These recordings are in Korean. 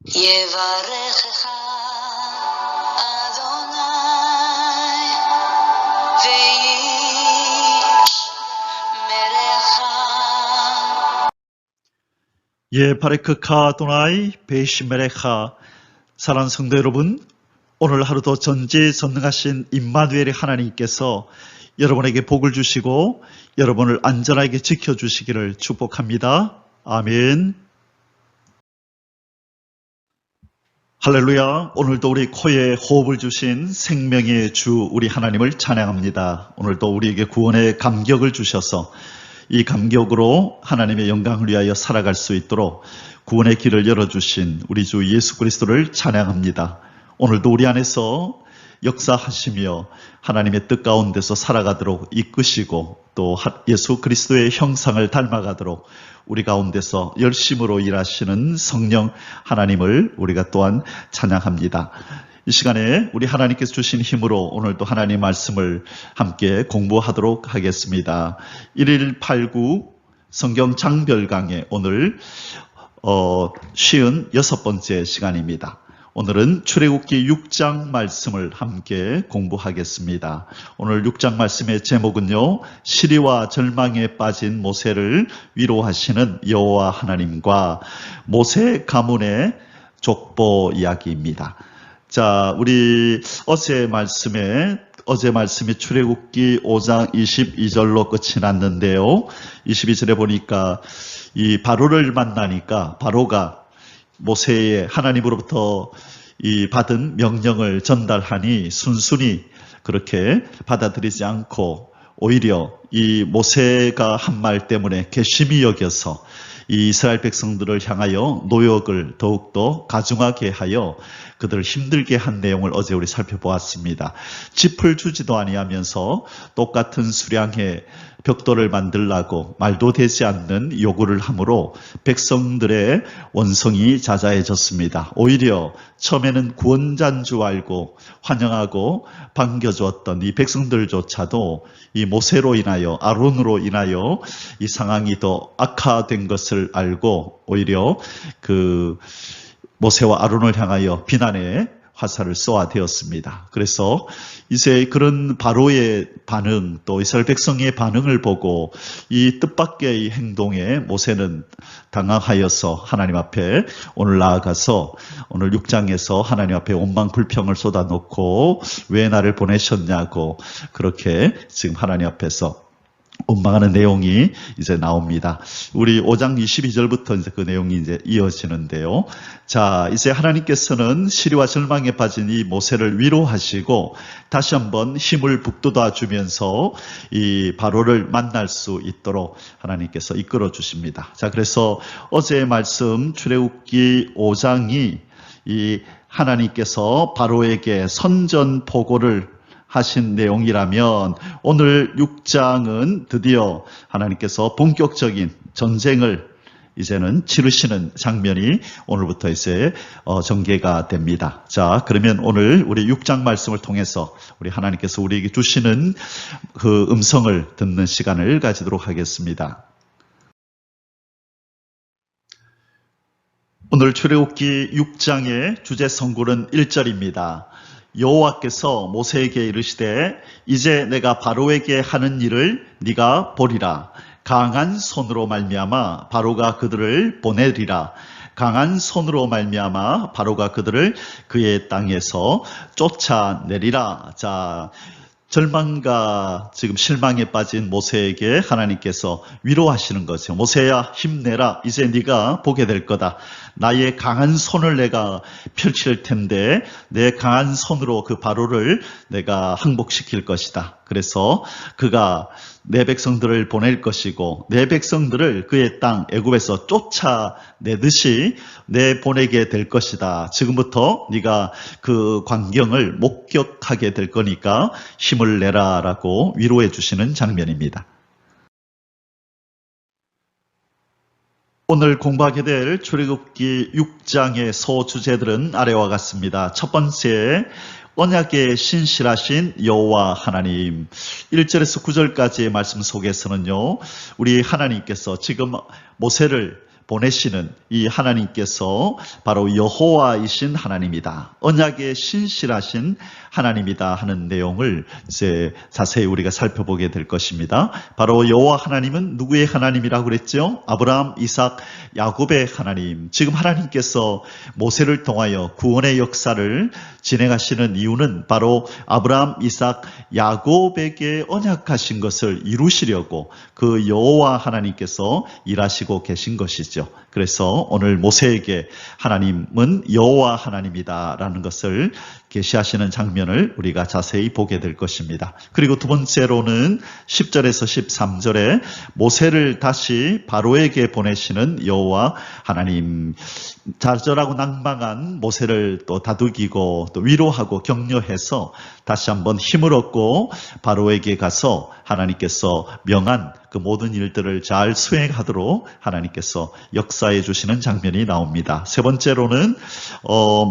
יברכך אדוני וישמרך. 예바레크카 아도나이 베이시메레카. 사랑하는 성도 여러분, 오늘 하루도 전지전능하신 임마누엘의 하나님께서 여러분에게 복을 주시고 여러분을 안전하게 지켜주시기를 축복합니다. 아멘. 할렐루야. 오늘도 우리 코에 호흡을 주신 생명의 주 우리 하나님을 찬양합니다. 오늘도 우리에게 구원의 감격을 주셔서 이 감격으로 하나님의 영광을 위하여 살아갈 수 있도록 구원의 길을 열어주신 우리 주 예수 그리스도를 찬양합니다. 오늘도 우리 안에서 역사하시며 하나님의 뜻 가운데서 살아가도록 이끄시고 또 예수 그리스도의 형상을 닮아가도록 우리 가운데서 열심으로 일하시는 성령 하나님을 우리가 또한 찬양합니다. 이 시간에 우리 하나님께서 주신 힘으로 오늘도 하나님 말씀을 함께 공부하도록 하겠습니다. 1189 성경 장별강의 오늘 56번째 시간입니다. 오늘은 출애굽기 6장 말씀을 함께 공부하겠습니다. 오늘 6장 말씀의 제목은요, 시리와 절망에 빠진 모세를 위로하시는 여호와 하나님과 모세 가문의 족보 이야기입니다. 자, 우리 어제 말씀이 출애굽기 5장 22절로 끝이 났는데요. 22절에 보니까 이 바로를 만나니까 바로가 모세의 하나님으로부터 이 받은 명령을 전달하니 순순히 그렇게 받아들이지 않고 오히려 이 모세가 한 말 때문에 괘씸히 여겨서 이 이스라엘 백성들을 향하여 노역을 더욱더 가중하게 하여 그들을 힘들게 한 내용을 어제 우리 살펴보았습니다. 짚을 주지도 아니하면서 똑같은 수량의 벽돌을 만들라고 말도 되지 않는 요구를 함으로 백성들의 원성이 자자해졌습니다. 오히려 처음에는 구원자인 줄 알고 환영하고 반겨주었던 이 백성들조차도 이 모세로 인하여 아론으로 인하여 이 상황이 더 악화된 것을 알고 오히려 그 모세와 아론을 향하여 비난의 화살을 쏘아대었습니다. 그래서 이제 그런 바로의 반응 또 이스라엘 백성의 반응을 보고 이 뜻밖의 행동에 모세는 당황하여서 하나님 앞에 오늘 나아가서 오늘 6장에서 하나님 앞에 원망 불평을 쏟아놓고 왜 나를 보내셨냐고 그렇게 지금 하나님 앞에서 원망하는 내용이 이제 나옵니다. 우리 5장 22절부터 이제 그 내용이 이제 이어지는데요. 자, 이제 하나님께서는 시리와 절망에 빠진 이 모세를 위로하시고 다시 한번 힘을 북돋아 주면서 이 바로를 만날 수 있도록 하나님께서 이끌어 주십니다. 자, 그래서 어제의 말씀 출애굽기 5장이 이 하나님께서 바로에게 선전포고를 하신 내용이라면 오늘 6장은 드디어 하나님께서 본격적인 전쟁을 이제는 치르시는 장면이 오늘부터 이제 전개가 됩니다. 자, 그러면 오늘 우리 6장 말씀을 통해서 우리 하나님께서 우리에게 주시는 그 음성을 듣는 시간을 가지도록 하겠습니다. 오늘 출애굽기 6장의 주제 선구는 1절입니다. 여호와께서 모세에게 이르시되 이제 내가 바로에게 하는 일을 네가 보리라. 강한 손으로 말미암아 바로가 그들을 보내리라. 강한 손으로 말미암아 바로가 그들을 그의 땅에서 쫓아내리라. 자, 절망과 지금 실망에 빠진 모세에게 하나님께서 위로하시는 거죠. 모세야 힘내라. 이제 네가 보게 될 거다. 나의 강한 손을 내가 펼칠 텐데 내 강한 손으로 그 바로를 내가 항복시킬 것이다. 그래서 그가 내 백성들을 보낼 것이고 내 백성들을 그의 땅 애굽에서 쫓아내듯이 내보내게 될 것이다. 지금부터 네가 그 광경을 목격하게 될 거니까 힘을 내라라고 위로해 주시는 장면입니다. 오늘 공부하게 될 출애굽기 6장의 소주제들은 아래와 같습니다. 첫 번째, 언약의 신실하신 여호와 하나님. 1절에서 9절까지의 말씀 속에서는요, 우리 하나님께서 지금 모세를 보내시는 이 하나님께서 바로 여호와이신 하나님이다. 언약에 신실하신 하나님이다 하는 내용을 이제 자세히 우리가 살펴보게 될 것입니다. 바로 여호와 하나님은 누구의 하나님이라고 그랬죠? 아브라함, 이삭, 야곱의 하나님. 지금 하나님께서 모세를 통하여 구원의 역사를 진행하시는 이유는 바로 아브라함, 이삭, 야곱에게 언약하신 것을 이루시려고 그 여호와 하나님께서 일하시고 계신 것이죠. 그래서 오늘 모세에게 하나님은 여호와 하나님이다라는 것을 계시하시는 장면을 우리가 자세히 보게 될 것입니다. 그리고 두 번째로는 10절에서 13절에 모세를 다시 바로에게 보내시는 여호와 하나님. 좌절하고 낭망한 모세를 또 다독이고 또 위로하고 격려해서 다시 한번 힘을 얻고 바로에게 가서 하나님께서 명한 그 모든 일들을 잘 수행하도록 하나님께서 역사해 주시는 장면이 나옵니다. 세 번째로는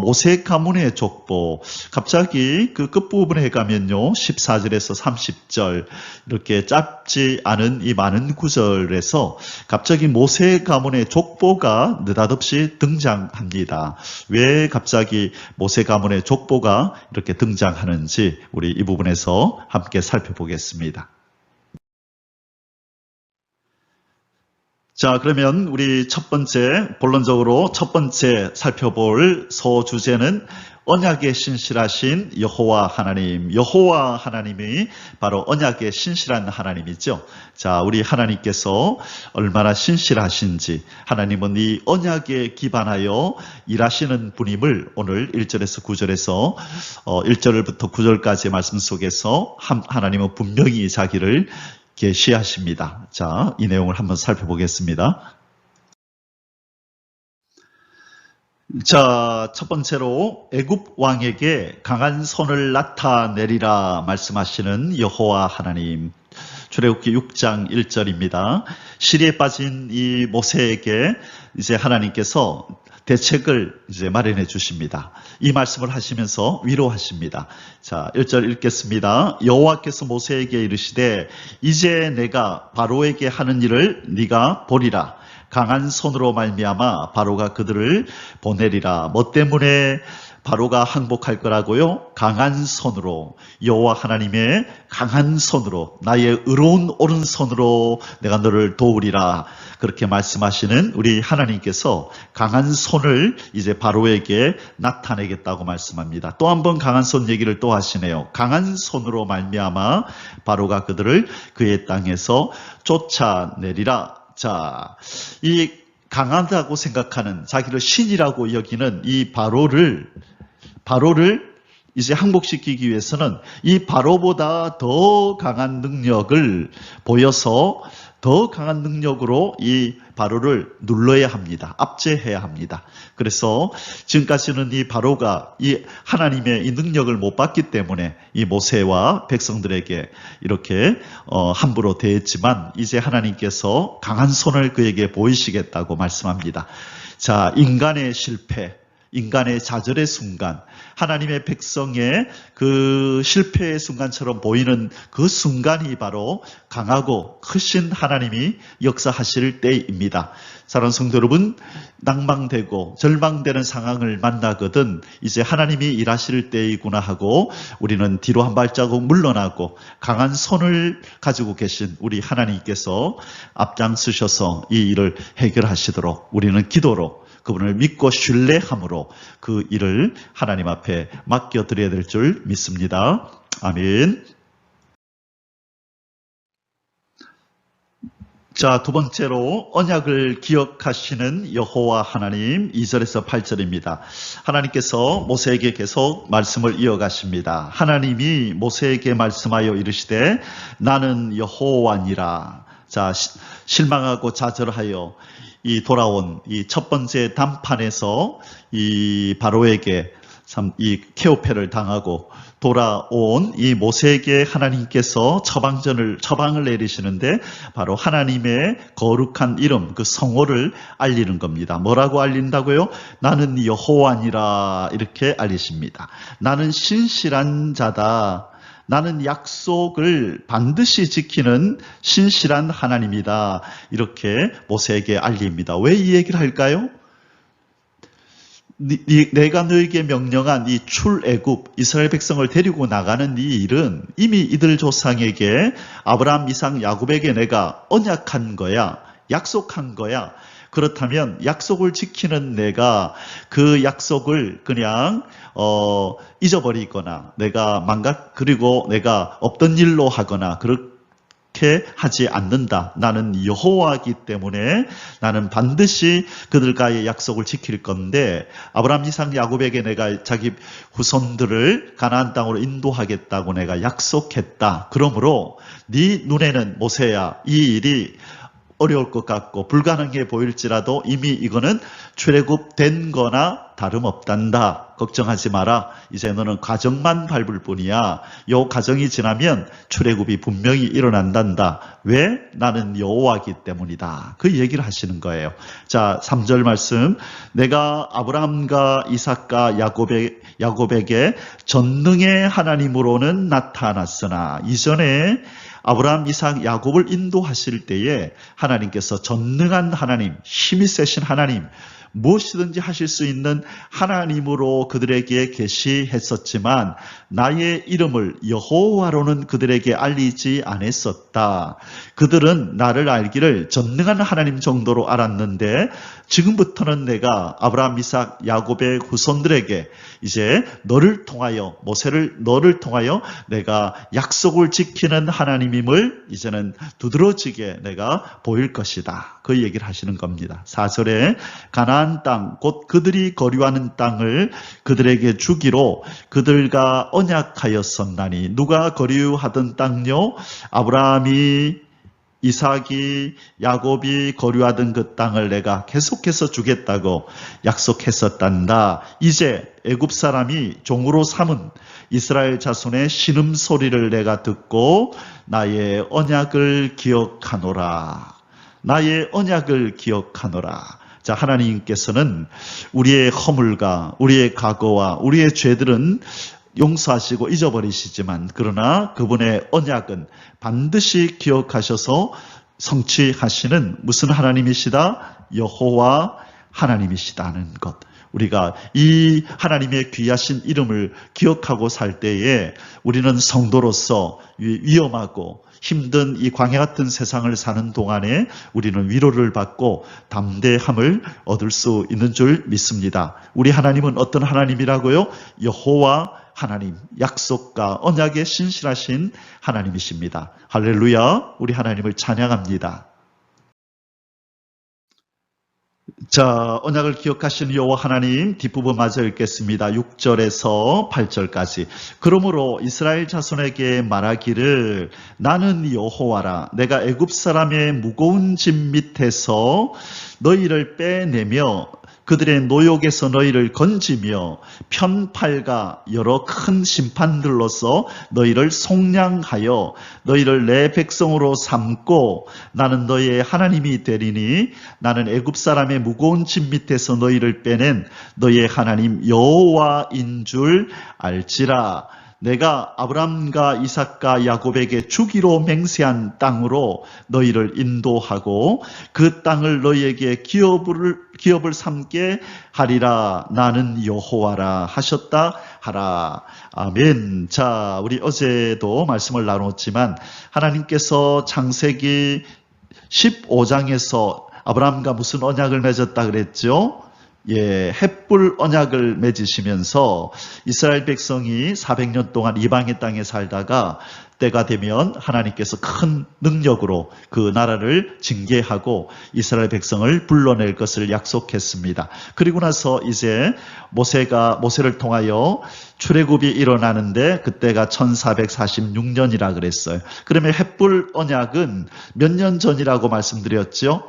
모세 가문의 족보. 갑자기 그 끝부분에 가면요 14절에서 30절 이렇게 짧지 않은 이 많은 구절에서 갑자기 모세 가문의 족보가 느닷없이 등장합니다. 왜 갑자기 모세 가문의 족보가 이렇게 등장하는지 우리 이 부분에서 함께 살펴보겠습니다. 자, 그러면 우리 본론적으로 첫 번째 살펴볼 소주제는 언약에 신실하신 여호와 하나님. 여호와 하나님이 바로 언약에 신실한 하나님이죠. 자, 우리 하나님께서 얼마나 신실하신지, 하나님은 이 언약에 기반하여 일하시는 분임을 오늘 1절에서 9절에서 1절부터 9절까지의 말씀 속에서 하나님은 분명히 자기를 계시하십니다. 자, 이 내용을 한번 살펴보겠습니다. 자, 첫 번째로 애굽 왕에게 강한 손을 나타내리라 말씀하시는 여호와 하나님. 출애굽기 6장 1절입니다. 시리에 빠진 이 모세에게 이제 하나님께서 대책을 이제 마련해 주십니다. 이 말씀을 하시면서 위로하십니다. 자, 1절 읽겠습니다. 여호와께서 모세에게 이르시되 이제 내가 바로에게 하는 일을 네가 보리라. 강한 손으로 말미암아 바로가 그들을 보내리라. 뭐 때문에 바로가 항복할 거라고요? 강한 손으로, 여호와 하나님의 강한 손으로, 나의 의로운 오른손으로 내가 너를 도우리라. 그렇게 말씀하시는 우리 하나님께서 강한 손을 이제 바로에게 나타내겠다고 말씀합니다. 또 한 번 강한 손 얘기를 또 하시네요. 강한 손으로 말미암아 바로가 그들을 그의 땅에서 쫓아내리라. 자, 이 강하다고 생각하는, 자기를 신이라고 여기는 이 바로를 이제 항복시키기 위해서는 이 바로보다 더 강한 능력을 보여서 더 강한 능력으로 이 바로를 눌러야 합니다. 압제해야 합니다. 그래서 지금까지는 이 바로가 이 하나님의 이 능력을 못 받기 때문에 이 모세와 백성들에게 이렇게 함부로 대했지만 이제 하나님께서 강한 손을 그에게 보이시겠다고 말씀합니다. 자, 인간의 실패, 인간의 좌절의 순간, 하나님의 백성의 그 실패의 순간처럼 보이는 그 순간이 바로 강하고 크신 하나님이 역사하실 때입니다. 사랑하는 성도 여러분, 낭망되고 절망되는 상황을 만나거든 이제 하나님이 일하실 때이구나 하고 우리는 뒤로 한 발자국 물러나고 강한 손을 가지고 계신 우리 하나님께서 앞장서셔서 이 일을 해결하시도록 우리는 기도로 그분을 믿고 신뢰함으로 그 일을 하나님 앞에 맡겨드려야 될 줄 믿습니다. 아멘. 자, 두 번째로 언약을 기억하시는 여호와 하나님, 2절에서 8절입니다. 하나님께서 모세에게 계속 말씀을 이어가십니다. 하나님이 모세에게 말씀하여 이르시되 나는 여호와니라. 자, 실망하고 좌절하여 이 돌아온 이 첫 번째 단판에서 이 바로에게 참 이 케오패를 당하고 돌아온 이 모세에게 하나님께서 처방을 내리시는데 바로 하나님의 거룩한 이름, 그 성호를 알리는 겁니다. 뭐라고 알린다고요? 나는 여호와니라 이렇게 알리십니다. 나는 신실한 자다. 나는 약속을 반드시 지키는 신실한 하나님이다. 이렇게 모세에게 알립니다. 왜 이 얘기를 할까요? 내가 너에게 명령한 이 출애굽 이스라엘 백성을 데리고 나가는 이 일은 이미 이들 조상에게 아브라함, 이삭, 야곱에게 내가 언약한 거야. 약속한 거야. 그렇다면 약속을 지키는 내가 그 약속을 그냥 잊어버리거나 그리고 내가 없던 일로 하거나 그렇게 하지 않는다. 나는 여호와이기 때문에 나는 반드시 그들과의 약속을 지킬 건데 아브라함, 이삭, 야곱에게 내가 자기 후손들을 가나안 땅으로 인도하겠다고 내가 약속했다. 그러므로 네 눈에는 모세야 이 일이 어려울 것 같고 불가능해 보일지라도 이미 이거는 출애굽된 거나 다름없단다. 걱정하지 마라. 이제 너는 과정만 밟을 뿐이야. 요 과정이 지나면 출애굽이 분명히 일어난단다. 왜? 나는 여호와이기 때문이다. 그 얘기를 하시는 거예요. 자, 3절 말씀. 내가 아브라함과 이삭과 야곱에게 전능의 하나님으로는 나타났으나 이전에 아브라함, 이삭, 야곱을 인도하실 때에 하나님께서 전능한 하나님, 힘이 세신 하나님, 무엇이든지 하실 수 있는 하나님으로 그들에게 계시했었지만 나의 이름을 여호와로는 그들에게 알리지 않았었다. 그들은 나를 알기를 전능한 하나님 정도로 알았는데 지금부터는 내가 아브라함, 이삭, 야곱의 후손들에게 이제 너를 통하여 내가 약속을 지키는 하나님임을 이제는 두드러지게 내가 보일 것이다. 그 얘기를 하시는 겁니다. 4절에 가나안 땅 곧 그들이 거류하는 땅을 그들에게 주기로 그들과 언약하였었나니 누가 거류하던 땅요 아브라함이 이삭이 야곱이 거류하던 그 땅을 내가 계속해서 주겠다고 약속했었단다. 이제 애굽 사람이 종으로 삼은 이스라엘 자손의 신음소리를 내가 듣고 나의 언약을 기억하노라. 나의 언약을 기억하노라. 자, 하나님께서는 우리의 허물과 우리의 과거와 우리의 죄들은 용서하시고 잊어버리시지만 그러나 그분의 언약은 반드시 기억하셔서 성취하시는 무슨 하나님이시다? 여호와 하나님이시다는 것. 우리가 이 하나님의 귀하신 이름을 기억하고 살 때에 우리는 성도로서 위험하고 힘든 이 광야 같은 세상을 사는 동안에 우리는 위로를 받고 담대함을 얻을 수 있는 줄 믿습니다. 우리 하나님은 어떤 하나님이라고요? 여호와 하나님, 약속과 언약에 신실하신 하나님이십니다. 할렐루야, 우리 하나님을 찬양합니다. 자, 언약을 기억하시는 여호와 하나님 뒷부분 마저 읽겠습니다. 6절에서 8절까지. 그러므로 이스라엘 자손에게 말하기를 나는 여호와라. 내가 애굽 사람의 무거운 짐 밑에서 너희를 빼내며 그들의 노역에서 너희를 건지며 편팔과 여러 큰 심판들로서 너희를 속량하여 너희를 내 백성으로 삼고 나는 너희의 하나님이 되리니 나는 애굽 사람의 무거운 짐 밑에서 너희를 빼낸 너희의 하나님 여호와인 줄 알지라. 내가 아브람과 이삭과 야곱에게 주기로 맹세한 땅으로 너희를 인도하고 그 땅을 너희에게 기업을 삼게 하리라. 나는 여호와라 하셨다 하라. 아멘. 자, 우리 어제도 말씀을 나눴지만 하나님께서 창세기 15장에서 아브라함과 무슨 언약을 맺었다 그랬죠? 햇불 언약을 맺으시면서 이스라엘 백성이 400년 동안 이방의 땅에 살다가 때가 되면 하나님께서 큰 능력으로 그 나라를 징계하고 이스라엘 백성을 불러낼 것을 약속했습니다. 그리고 나서 이제 모세를 통하여 출애굽이 일어나는데 그때가 1446년이라 그랬어요. 그러면 햇불 언약은 몇 년 전이라고 말씀드렸죠?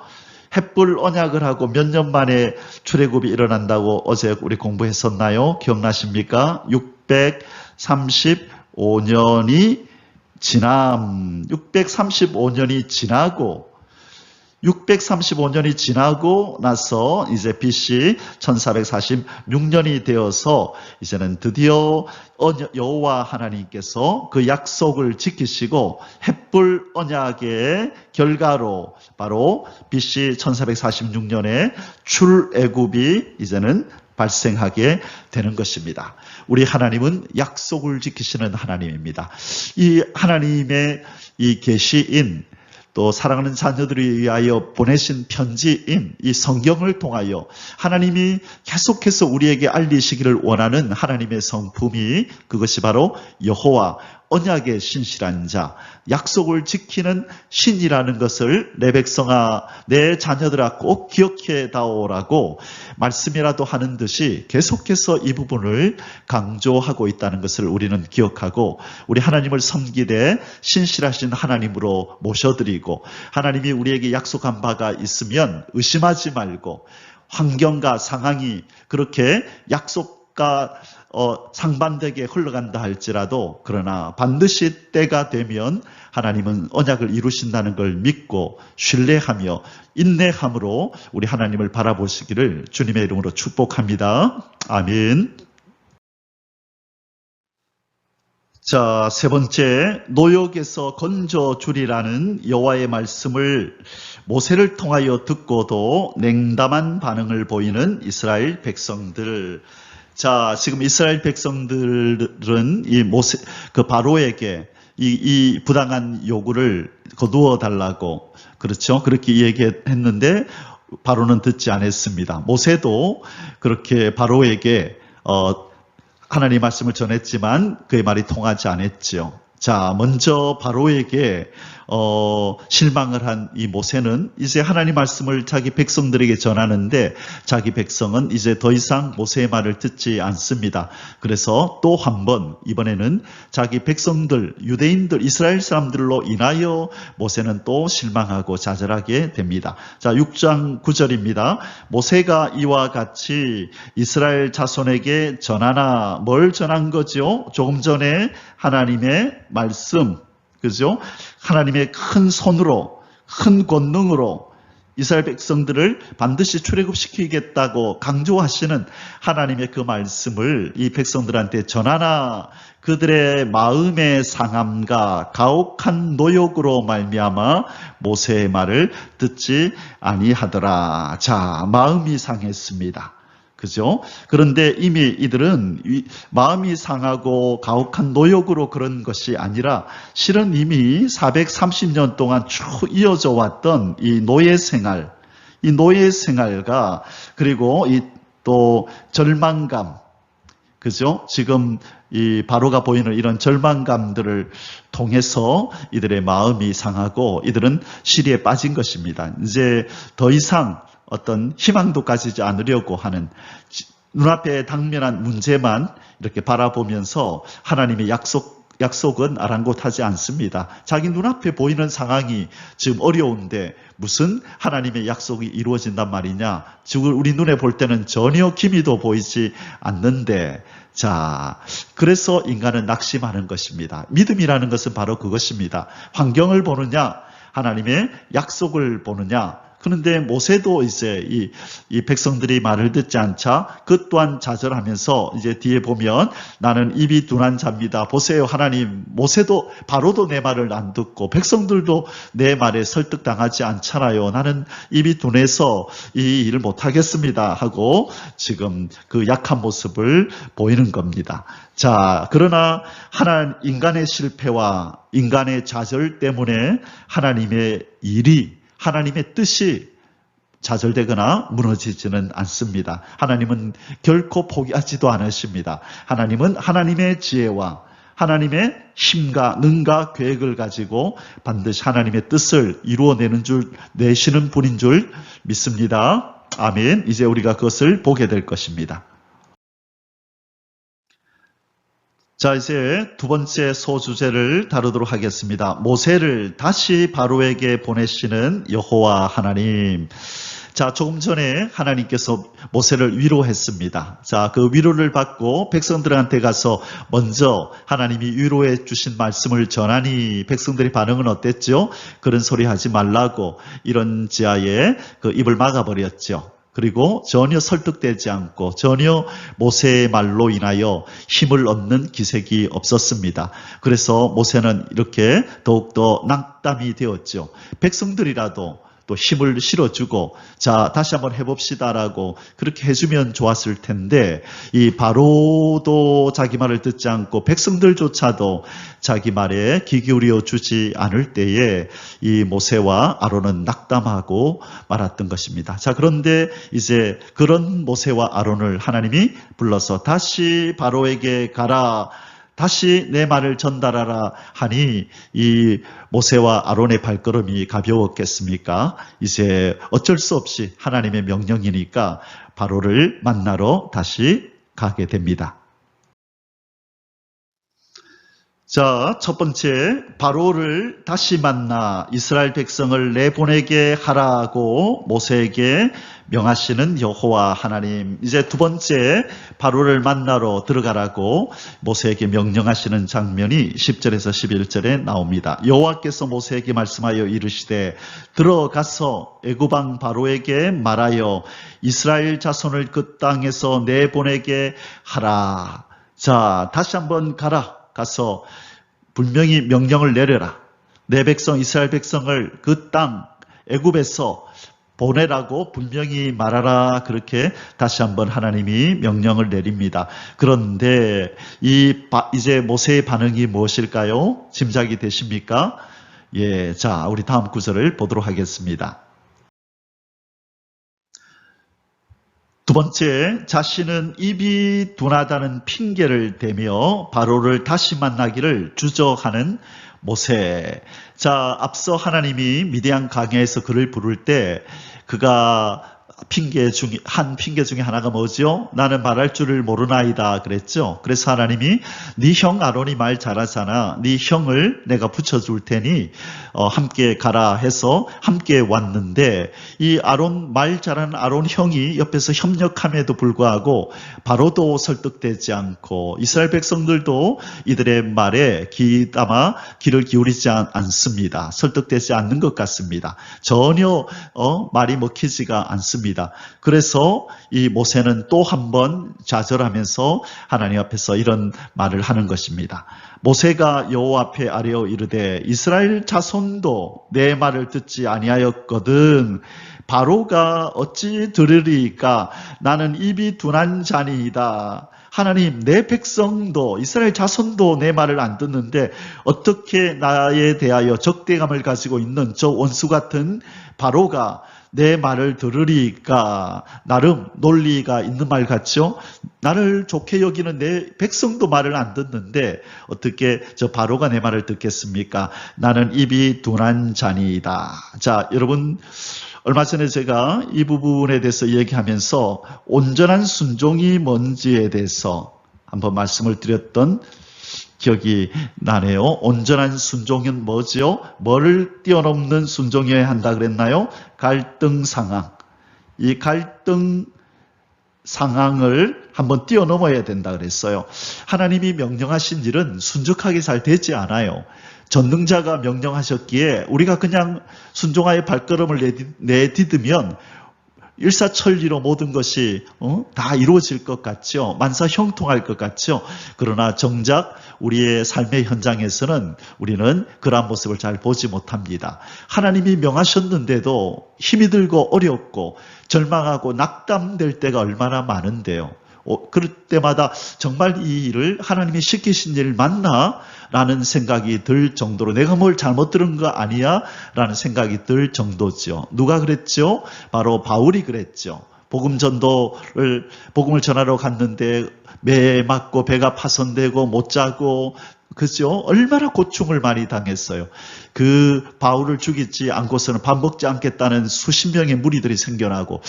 햇불 언약을 하고 몇 년 만에 출애굽이 일어난다고 어제 우리 공부했었나요? 기억나십니까? 635년이 지나고 635년이 지나고 나서 이제 BC 1446년이 되어서 이제는 드디어 여호와 하나님께서 그 약속을 지키시고 햇불 언약의 결과로 바로 BC 1446년에 출애굽이 이제는 발생하게 되는 것입니다. 우리 하나님은 약속을 지키시는 하나님입니다. 이 하나님의 이 계시인 또 사랑하는 자녀들을 위하여 보내신 편지인 이 성경을 통하여 하나님이 계속해서 우리에게 알리시기를 원하는 하나님의 성품이 그것이 바로 여호와 언약의 신실한 자, 약속을 지키는 신이라는 것을 내 백성아, 내 자녀들아 꼭 기억해 다오라고 말씀이라도 하는 듯이 계속해서 이 부분을 강조하고 있다는 것을 우리는 기억하고 우리 하나님을 섬기되 신실하신 하나님으로 모셔드리고 하나님이 우리에게 약속한 바가 있으면 의심하지 말고 환경과 상황이 그렇게 약속과 상반되게 흘러간다 할지라도 그러나 반드시 때가 되면 하나님은 언약을 이루신다는 걸 믿고 신뢰하며 인내함으로 우리 하나님을 바라보시기를 주님의 이름으로 축복합니다. 아멘. 자, 세 번째, 노역에서 건져주리라는 여호와의 말씀을 모세를 통하여 듣고도 냉담한 반응을 보이는 이스라엘 백성들. 자, 지금 이스라엘 백성들은 이 모세, 그 바로에게 이 부당한 요구를 거두어 달라고, 그렇죠? 그렇게 얘기했는데, 바로는 듣지 않았습니다. 모세도 그렇게 바로에게, 하나님의 말씀을 전했지만 그의 말이 통하지 않았지요. 자, 먼저 바로에게 실망을 한 이 모세는 이제 하나님 말씀을 자기 백성들에게 전하는데 자기 백성은 이제 더 이상 모세의 말을 듣지 않습니다. 그래서 또 한 번 이번에는 자기 백성들, 유대인들, 이스라엘 사람들로 인하여 모세는 또 실망하고 좌절하게 됩니다. 자, 6장 9절입니다. 모세가 이와 같이 이스라엘 자손에게 전하나 뭘 전한 거죠? 조금 전에 하나님의 말씀, 그죠? 하나님의 큰 손으로, 큰 권능으로 이스라엘 백성들을 반드시 출애굽시키겠다고 강조하시는 하나님의 그 말씀을 이 백성들한테 전하나 그들의 마음의 상함과 가혹한 노역으로 말미암아 모세의 말을 듣지 아니하더라. 자, 마음이 상했습니다. 그죠? 그런데 이미 이들은 마음이 상하고 가혹한 노역으로 그런 것이 아니라 실은 이미 430년 동안 쭉 이어져 왔던 이 노예 생활과 그리고 이 또 절망감, 그죠? 지금 이 바로가 보이는 이런 절망감들을 통해서 이들의 마음이 상하고 이들은 시리에 빠진 것입니다. 이제 더 이상 어떤 희망도 가지지 않으려고 하는 눈앞에 당면한 문제만 이렇게 바라보면서 하나님의 약속은 아랑곳하지 않습니다. 자기 눈앞에 보이는 상황이 지금 어려운데 무슨 하나님의 약속이 이루어진단 말이냐? 지금 우리 눈에 볼 때는 전혀 기미도 보이지 않는데 자, 그래서 인간은 낙심하는 것입니다. 믿음이라는 것은 바로 그것입니다. 환경을 보느냐? 하나님의 약속을 보느냐? 그런데 모세도 이제 이 백성들이 말을 듣지 않자 그 또한 좌절하면서 이제 뒤에 보면 나는 입이 둔한 자입니다. 보세요, 하나님. 모세도 바로도 내 말을 안 듣고 백성들도 내 말에 설득당하지 않잖아요. 나는 입이 둔해서 이 일을 못하겠습니다 하고 지금 그 약한 모습을 보이는 겁니다. 자, 그러나 인간의 실패와 인간의 좌절 때문에 하나님의 뜻이 좌절되거나 무너지지는 않습니다. 하나님은 결코 포기하지도 않으십니다. 하나님은 하나님의 지혜와 하나님의 힘과 능과 계획을 가지고 반드시 하나님의 뜻을 내시는 분인 줄 믿습니다. 아멘. 이제 우리가 그것을 보게 될 것입니다. 자, 이제 두 번째 소주제를 다루도록 하겠습니다. 모세를 다시 바로에게 보내시는 여호와 하나님. 자, 조금 전에 하나님께서 모세를 위로했습니다. 자, 그 위로를 받고 백성들한테 가서 먼저 하나님이 위로해 주신 말씀을 전하니 백성들의 반응은 어땠죠? 그런 소리 하지 말라고 이런 지하에 그 입을 막아버렸죠. 그리고 전혀 설득되지 않고 전혀 모세의 말로 인하여 힘을 얻는 기색이 없었습니다. 그래서 모세는 이렇게 더욱더 낙담이 되었죠. 백성들이라도 또 힘을 실어주고 자 다시 한번 해봅시다라고 그렇게 해주면 좋았을 텐데 이 바로도 자기 말을 듣지 않고 백성들조차도 자기 말에 귀 기울여 주지 않을 때에 이 모세와 아론은 낙담하고 말았던 것입니다. 자, 그런데 이제 그런 모세와 아론을 하나님이 불러서 다시 바로에게 가라, 다시 내 말을 전달하라 하니 이 모세와 아론의 발걸음이 가벼웠겠습니까? 이제 어쩔 수 없이 하나님의 명령이니까 바로를 만나러 다시 가게 됩니다. 자, 첫 번째, 바로를 다시 만나 이스라엘 백성을 내보내게 하라고 모세에게 명하시는 여호와 하나님. 이제 두 번째, 바로를 만나러 들어가라고 모세에게 명령하시는 장면이 10절에서 11절에 나옵니다. 여호와께서 모세에게 말씀하여 이르시되 들어가서 애굽왕 바로에게 말하여 이스라엘 자손을 그 땅에서 내보내게 하라. 자, 다시 한번 가라. 가서 분명히 명령을 내려라. 내 백성 이스라엘 백성을 그 땅 애굽에서 보내라고 분명히 말하라. 그렇게 다시 한번 하나님이 명령을 내립니다. 그런데 이제 모세의 반응이 무엇일까요? 짐작이 되십니까? 예, 자, 우리 다음 구절을 보도록 하겠습니다. 두 번째, 자신은 입이 둔하다는 핑계를 대며 바로를 다시 만나기를 주저하는 모세. 자, 앞서 하나님이 미디안 강야에서 그를 부를 때 그가 한 핑계 중에 하나가 뭐죠? 나는 말할 줄을 모르나이다 그랬죠. 그래서 하나님이 네 형 아론이 말 잘하잖아. 네 형을 내가 붙여줄 테니 함께 가라 해서 함께 왔는데 이 아론 말 잘하는 아론 형이 옆에서 협력함에도 불구하고 바로도 설득되지 않고 이스라엘 백성들도 이들의 말에 귀를 기울이지 않습니다. 설득되지 않는 것 같습니다. 전혀 말이 먹히지가 않습니다. 그래서 이 모세는 또 한 번 좌절하면서 하나님 앞에서 이런 말을 하는 것입니다. 모세가 여호와 앞에 아뢰어 이르되 이스라엘 자손도 내 말을 듣지 아니하였거든 바로가 어찌 들으리까? 나는 입이 둔한 자니이다. 하나님, 내 백성도 이스라엘 자손도 내 말을 안 듣는데 어떻게 나에 대하여 적대감을 가지고 있는 저 원수 같은 바로가 내 말을 들으리까? 나름 논리가 있는 말 같죠? 나를 좋게 여기는 내 백성도 말을 안 듣는데 어떻게 저 바로가 내 말을 듣겠습니까? 나는 입이 둔한 자니이다. 자, 여러분, 얼마 전에 제가 이 부분에 대해서 얘기하면서 온전한 순종이 뭔지에 대해서 한번 말씀을 드렸던 기억이 나네요. 온전한 순종은 뭐죠? 뭐를 뛰어넘는 순종이어야 한다 그랬나요? 갈등 상황. 이 갈등 상황을 한번 뛰어넘어야 된다 그랬어요. 하나님이 명령하신 일은 순적하게 잘 되지 않아요. 전능자가 명령하셨기에 우리가 그냥 순종하여 발걸음을 내디디면 일사천리로 모든 것이 다 이루어질 것 같죠. 만사형통할 것 같죠. 그러나 정작 우리의 삶의 현장에서는 우리는 그러한 모습을 잘 보지 못합니다. 하나님이 명하셨는데도 힘이 들고 어렵고 절망하고 낙담될 때가 얼마나 많은데요. 그럴 때마다 정말 이 일을 하나님이 시키신 일 맞나? 라는 생각이 들 정도로 내가 뭘 잘못 들은 거 아니야? 라는 생각이 들 정도죠. 누가 그랬죠? 바로 바울이 그랬죠. 복음을 전하러 갔는데 매 맞고 배가 파손되고 못 자고 그죠? 얼마나 고충을 많이 당했어요. 그 바울을 죽이지 않고서는 밥 먹지 않겠다는 수십 명의 무리들이 생겨나고,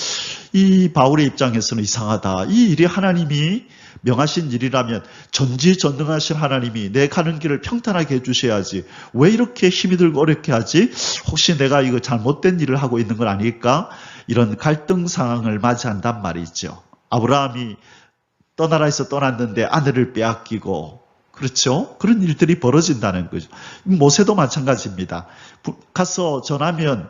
이 바울의 입장에서는 이상하다. 이 일이 하나님이 명하신 일이라면 전지전능하신 하나님이 내 가는 길을 평탄하게 해주셔야지. 왜 이렇게 힘이 들고 어렵게 하지? 혹시 내가 이거 잘못된 일을 하고 있는 건 아닐까? 이런 갈등 상황을 맞이한단 말이죠. 아브라함이 떠나라에서 떠났는데 아내를 빼앗기고, 그렇죠? 그런 일들이 벌어진다는 거죠. 모세도 마찬가지입니다. 가서 전하면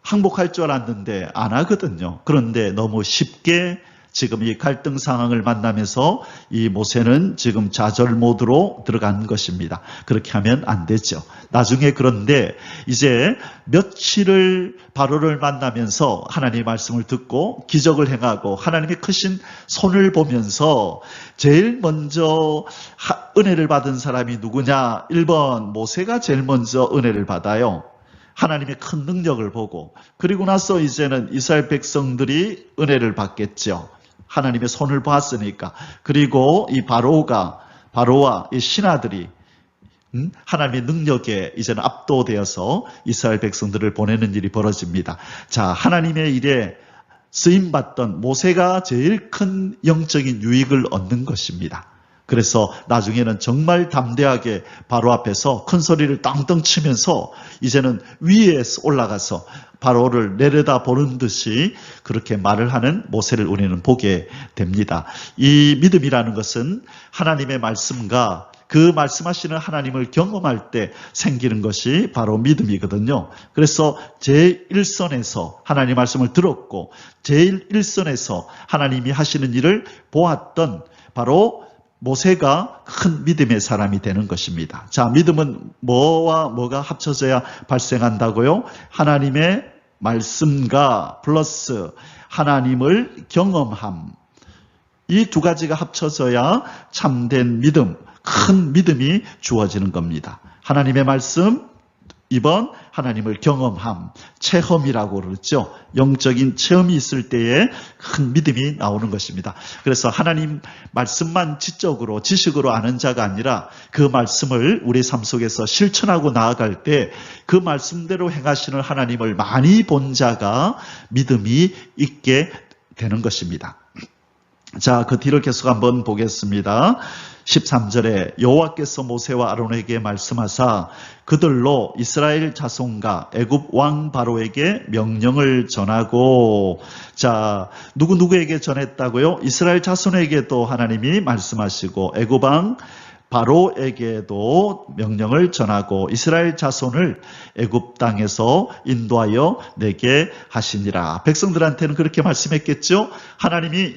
항복할 줄 알았는데 안 하거든요. 그런데 너무 쉽게 지금 이 갈등 상황을 만나면서 이 모세는 지금 좌절 모드로 들어간 것입니다. 그렇게 하면 안 되죠. 나중에 그런데 이제 며칠을 바로를 만나면서 하나님의 말씀을 듣고 기적을 행하고 하나님의 크신 손을 보면서 제일 먼저 은혜를 받은 사람이 누구냐? 1번 모세가 제일 먼저 은혜를 받아요. 하나님의 큰 능력을 보고, 그리고 나서 이제는 이스라엘 백성들이 은혜를 받겠죠. 하나님의 손을 봤으니까. 그리고 이 바로와 이 신하들이 하나님의 능력에 이제는 압도되어서 이스라엘 백성들을 보내는 일이 벌어집니다. 자, 하나님의 일에 쓰임받던 모세가 제일 큰 영적인 유익을 얻는 것입니다. 그래서 나중에는 정말 담대하게 바로 앞에서 큰 소리를 땅땅 치면서 이제는 위에 올라가서 바로를 내려다 보는 듯이 그렇게 말을 하는 모세를 우리는 보게 됩니다. 이 믿음이라는 것은 하나님의 말씀과 그 말씀하시는 하나님을 경험할 때 생기는 것이 바로 믿음이거든요. 그래서 제1선에서 하나님의 말씀을 들었고 제1선에서 하나님이 하시는 일을 보았던 바로 모세가 큰 믿음의 사람이 되는 것입니다. 자, 믿음은 뭐와 뭐가 합쳐져야 발생한다고요? 하나님의 말씀과 플러스 하나님을 경험함. 이 두 가지가 합쳐져야 참된 믿음, 큰 믿음이 주어지는 겁니다. 하나님의 말씀, 2번 하나님을 경험함, 체험이라고 그러죠. 영적인 체험이 있을 때에 큰 믿음이 나오는 것입니다. 그래서 하나님 말씀만 지적으로 지식으로 아는 자가 아니라 그 말씀을 우리 삶 속에서 실천하고 나아갈 때 그 말씀대로 행하시는 하나님을 많이 본 자가 믿음이 있게 되는 것입니다. 자, 그 뒤를 계속 한번 보겠습니다. 13절에 여호와께서 모세와 아론에게 말씀하사 그들로 이스라엘 자손과 애굽 왕 바로에게 명령을 전하고, 자, 누구에게 전했다고요? 이스라엘 자손에게도 하나님이 말씀하시고 애굽 왕 바로에게도 명령을 전하고 이스라엘 자손을 애굽 땅에서 인도하여 내게 하시니라. 백성들한테는 그렇게 말씀했겠죠? 하나님이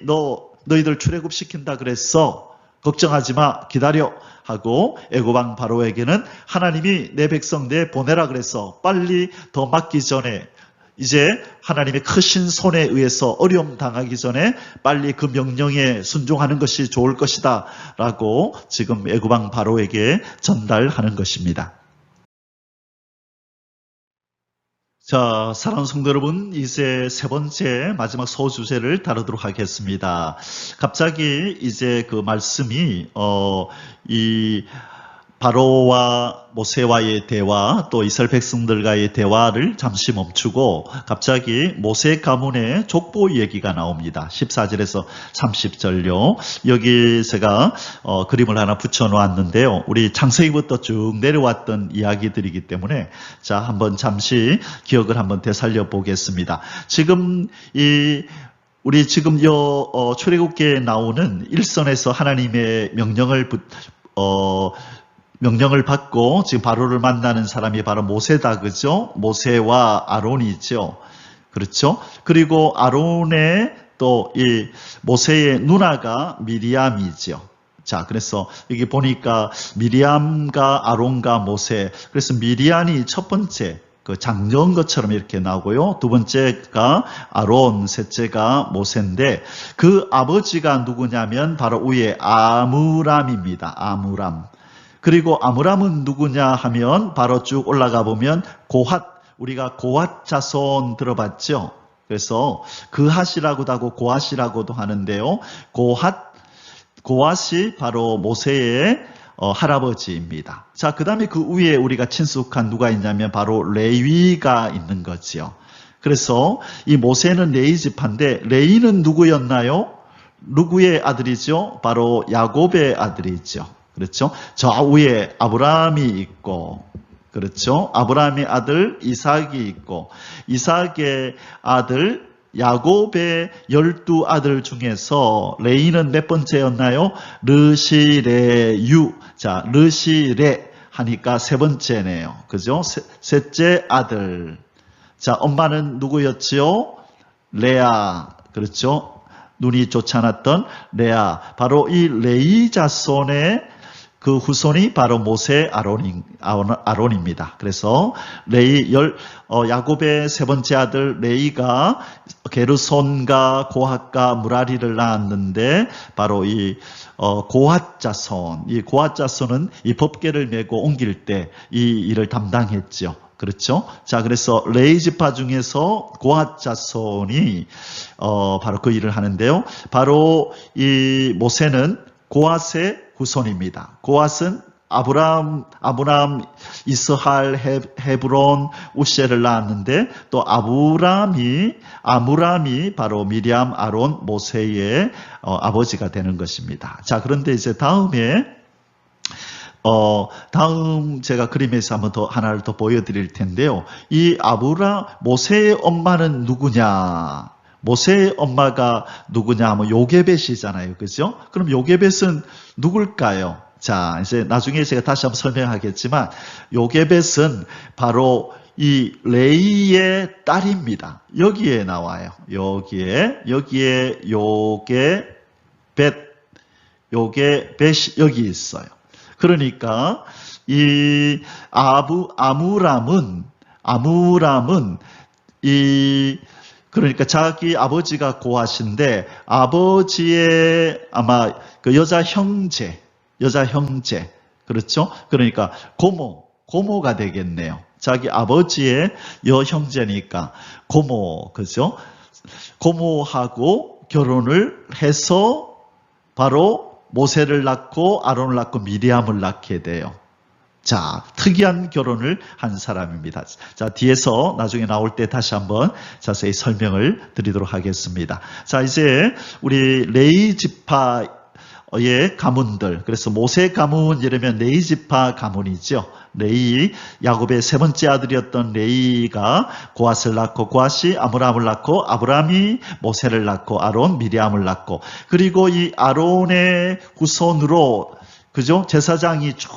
너희들 출애굽시킨다 그랬어. 걱정하지 마, 기다려 하고 애굽 왕 바로에게는 하나님이 내 백성 내 보내라 그래서 빨리 더 맞기 전에, 이제 하나님의 크신 손에 의해서 어려움 당하기 전에 빨리 그 명령에 순종하는 것이 좋을 것이다 라고 지금 애굽 왕 바로에게 전달하는 것입니다. 자, 사랑하는 성도 여러분, 이제 세 번째 마지막 소주제를 다루도록 하겠습니다. 갑자기 이제 그 말씀이 이 바로와 모세와의 대화, 또 이스라엘 백성들과의 대화를 잠시 멈추고 갑자기 모세 가문의 족보 얘기가 나옵니다. 14절에서 30절요. 여기 제가 그림을 하나 붙여놓았는데요. 우리 창세기부터 쭉 내려왔던 이야기들이기 때문에 자, 한번 잠시 기억을 한번 되살려 보겠습니다. 지금 우리 지금 출애굽기에 나오는 일선에서 하나님의 명령을 받고 지금 바로를 만나는 사람이 바로 모세다, 그죠? 모세와 아론이죠. 그렇죠? 그리고 아론의 또 이 모세의 누나가 미리암이죠. 자, 그래서 여기 보니까 미리암과 아론과 모세, 그래서 미리암이 첫 번째 그 장녀인 것처럼 이렇게 나오고요. 두 번째가 아론, 셋째가 모세인데 그 아버지가 누구냐면 바로 위에 아므람입니다. 아므람. 그리고 아므람은 누구냐 하면 바로 쭉 올라가 보면 고핫, 우리가 고핫 자손 들어봤죠? 그래서 그핫이라고도 하고 고핫이라고도 하는데요. 고핫이 바로 모세의 할아버지입니다. 자, 그 다음에 그 위에 우리가 친숙한 누가 있냐면 바로 레위가 있는 거지요. 그래서 이 모세는 레위 지파인데 레위는 누구였나요? 누구의 아들이죠? 바로 야곱의 아들이죠. 그렇죠? 저 위에 아브라함이 있고, 그렇죠? 아브라함의 아들 이삭이 있고, 이삭의 아들 야곱의 12아들 중에서 레이는 몇 번째였나요? 르시레유. 자, 르시레 하니까 세 번째네요. 그죠? 셋째 아들. 자, 엄마는 누구였지요? 레아. 그렇죠? 눈이 좋지 않았던 레아. 바로 이 레이 자손의 그 후손이 바로 모세 아론입니다. 그래서 야곱의 세 번째 아들 레이가 게르손과 고핫과 무라리를 낳았는데 바로 이 고핫 자손, 이 고핫 자손은 이 법궤를 메고 옮길 때 이 일을 담당했죠. 그렇죠? 자, 그래서 레위 지파 중에서 고핫 자손이 바로 그 일을 하는데요. 바로 이 모세는 고핫의 후손입니다. 고핫은 아브람, 이스할, 헤브론, 우셀을 낳았는데 또 아므람이 바로 미리암, 아론, 모세의 아버지가 되는 것입니다. 자, 그런데 이제 다음에 다음 제가 그림에서 하나를 더 보여드릴 텐데요. 이 모세의 엄마는 누구냐? 모세의 엄마가 누구냐 하면 요게벳이잖아요. 그죠? 그럼 요게벳은 누굴까요? 자, 이제 나중에 제가 다시 한번 설명하겠지만, 요게벳은 바로 이 레이의 딸입니다. 여기에 나와요. 여기에 요게벳이 여기 있어요. 그러니까 이 아므람은 그러니까 자기 아버지가 고핫인데 아버지의 아마 그 여자 형제 그렇죠? 그러니까 고모가 되겠네요. 자기 아버지의 여형제니까 고모, 그죠? 고모하고 결혼을 해서 바로 모세를 낳고 아론을 낳고 미리암을 낳게 돼요. 자, 특이한 결혼을 한 사람입니다. 자, 뒤에서 나중에 나올 때 다시 한번 자세히 설명을 드리도록 하겠습니다. 자, 이제 우리 레위 지파의 가문들, 그래서 모세 가문 이러면 레위 지파 가문이죠. 야곱의 세 번째 아들이었던 레이가 고핫을 낳고 고핫이 아므람을 낳고 아브람이 모세를 낳고 아론, 미리암을 낳고 그리고 이 아론의 후손으로 그죠? 제사장이 쭉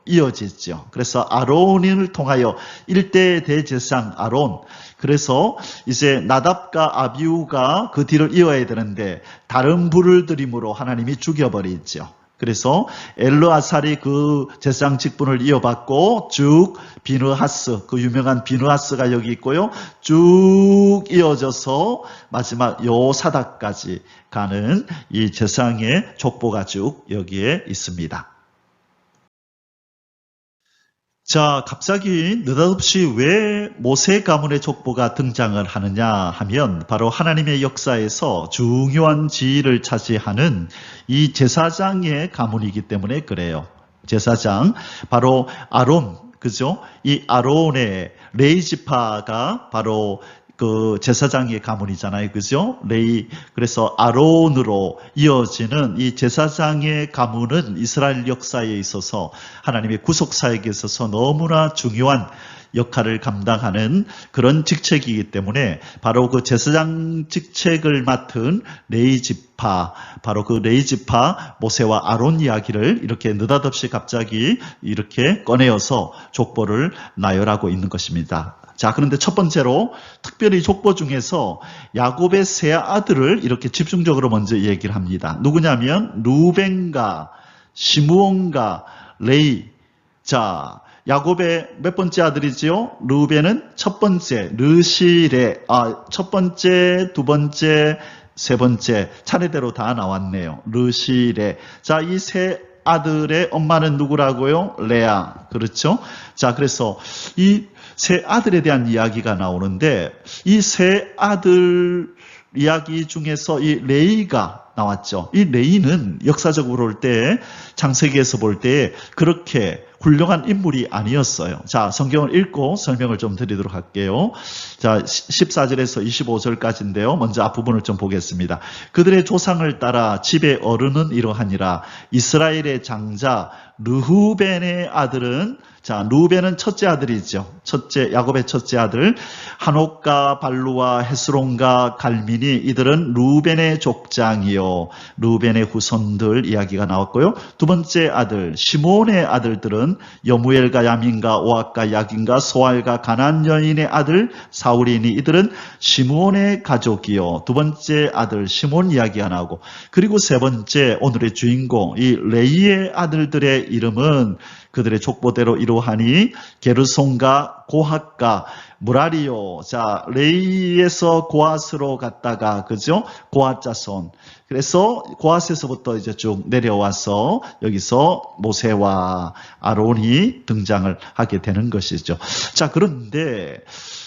이어지죠. 그래서 아론을 통하여 1대 대제사장 아론. 그래서 이제 나답과 아비후가 그 뒤를 이어야 되는데 다른 불을 들임으로 하나님이 죽여버리죠. 그래서 엘르아살이 그 제사장 직분을 이어받고 쭉 비느하스, 그 유명한 비느하스가 여기 있고요. 쭉 이어져서 마지막 요사닥까지 가는 이 제사장의 족보가 쭉 여기에 있습니다. 자, 갑자기 느닷없이 왜 모세 가문의 족보가 등장을 하느냐 하면 바로 하나님의 역사에서 중요한 지위를 차지하는 이 제사장의 가문이기 때문에 그래요. 제사장, 바로 아론, 그죠? 이 아론의 레위 지파가 바로 그 제사장의 가문이잖아요. 그죠? 그래서 아론으로 이어지는 이 제사장의 가문은 이스라엘 역사에 있어서 하나님의 구속사역에 있어서 너무나 중요한 역할을 감당하는 그런 직책이기 때문에 바로 그 제사장 직책을 맡은 레위 지파, 바로 그 레위 지파 모세와 아론 이야기를 이렇게 느닷없이 갑자기 이렇게 꺼내어서 족보를 나열하고 있는 것입니다. 자, 그런데 첫 번째로 특별히 족보 중에서 야곱의 세 아들을 이렇게 집중적으로 먼저 얘기를 합니다. 누구냐면 루벤과 시므온과 레위. 자, 야곱의 몇 번째 아들이지요? 루벤은 첫 번째, 르시레. 첫 번째, 두 번째, 세 번째 차례대로 다 나왔네요. 르시레. 자, 이 세 아들의 엄마는 누구라고요? 레아. 그렇죠? 자, 그래서 이 세 아들에 대한 이야기가 나오는데 이 세 아들의 이야기 중에서 이 레이가 나왔죠. 이 레이는 역사적으로 볼 때, 창세기에서 볼 때 그렇게 훌륭한 인물이 아니었어요. 자, 성경을 읽고 설명을 좀 드리도록 할게요. 자, 14절에서 25절까지인데요. 먼저 앞부분을 좀 보겠습니다. 그들의 조상을 따라 집의 어른은 이러하니라. 이스라엘의 장자 르후벤의 아들은, 자, 루벤은 첫째 아들이죠. 야곱의 첫째 아들. 한옥과 발루와 헤스론과 갈민이 이들은 루벤의 족장이요. 루벤의 후손들 이야기가 나왔고요. 두 번째 아들, 시몬의 아들들은 여무엘과 야민과 오악과 야긴과 소알과 가나안 여인의 아들 사울이니 이들은 시몬의 가족이요. 두 번째 아들 시몬 이야기가 나오고, 그리고 세 번째 오늘의 주인공 이 레이의 아들들의 이름은 그들의 족보대로 이러하니 게르손과 고핫과 무라리요. 자, 레이에서 고핫으로 갔다가, 그죠? 고핫 자손. 그래서 고핫에서부터 이제 쭉 내려와서 여기서 모세와 아론이 등장을 하게 되는 것이죠. 자, 그런데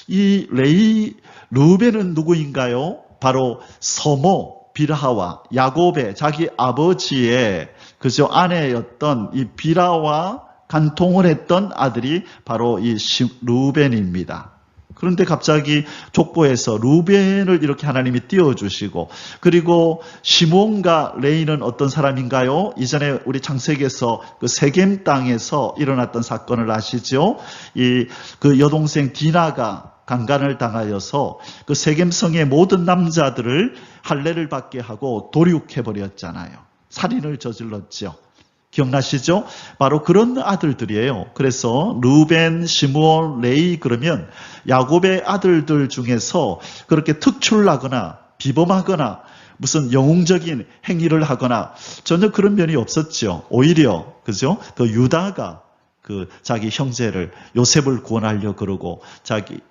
이 루벤은 누구인가요? 바로 서모 빌하와 야곱의 자기 아버지의, 그죠? 아내였던 이 빌하와 간통을 했던 아들이 바로 이 루벤입니다. 그런데 갑자기 족보에서 루벤을 이렇게 하나님이 띄워주시고, 그리고 시몬과 레이는 어떤 사람인가요? 이전에 우리 창세기에서 그 세겜 땅에서 일어났던 사건을 아시죠? 그 여동생 디나가 강간을 당하여서 그 세겜성의 모든 남자들을 할례를 받게 하고 도륙해버렸잖아요. 살인을 저질렀죠. 기억나시죠? 바로 그런 아들들이에요. 그래서 루벤, 시므온, 레이 그러면 야곱의 아들들 중에서 그렇게 특출나거나 비범하거나 무슨 영웅적인 행위를 하거나 전혀 그런 면이 없었죠. 오히려, 그죠? 더 유다가 자기 형제를, 요셉을 구원하려 그러고,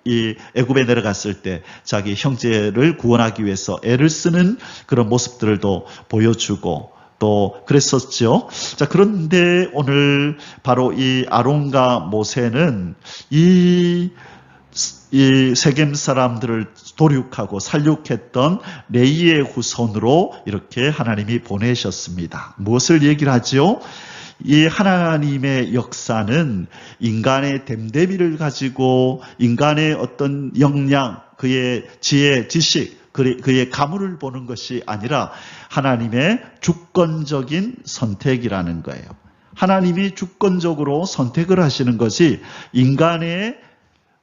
이 애굽에 내려갔을 때 자기 형제를 구원하기 위해서 애를 쓰는 그런 모습들을 또 보여주고 또 그랬었죠. 자, 그런데 오늘 바로 이 아론과 모세는 이 세겜 사람들을 도륙하고 살육했던 레이의 후손으로 이렇게 하나님이 보내셨습니다. 무엇을 얘기를 하죠? 이 하나님의 역사는 인간의 됨됨이를 가지고 인간의 어떤 역량, 그의 지혜, 지식, 그의 가문을 보는 것이 아니라 하나님의 주권적인 선택이라는 거예요. 하나님이 주권적으로 선택을 하시는 것이 인간의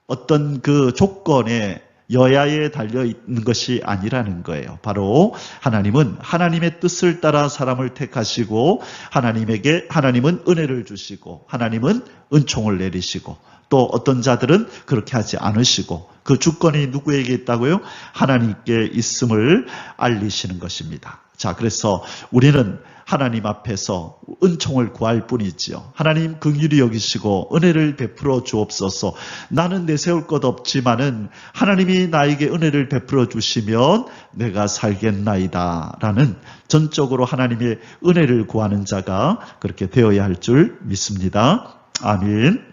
어떤 그 조건에 여야에 달려 있는 것이 아니라는 거예요. 바로 하나님은 하나님의 뜻을 따라 사람을 택하시고 하나님은 은혜를 주시고 하나님은 은총을 내리시고 또 어떤 자들은 그렇게 하지 않으시고 그 주권이 누구에게 있다고요? 하나님께 있음을 알리시는 것입니다. 자, 그래서 우리는 하나님 앞에서 은총을 구할 뿐이지요. 하나님 긍휼히 여기시고 은혜를 베풀어 주옵소서. 나는 내세울 것 없지만은 하나님이 나에게 은혜를 베풀어 주시면 내가 살겠나이다 라는 전적으로 하나님의 은혜를 구하는 자가 그렇게 되어야 할 줄 믿습니다. 아멘.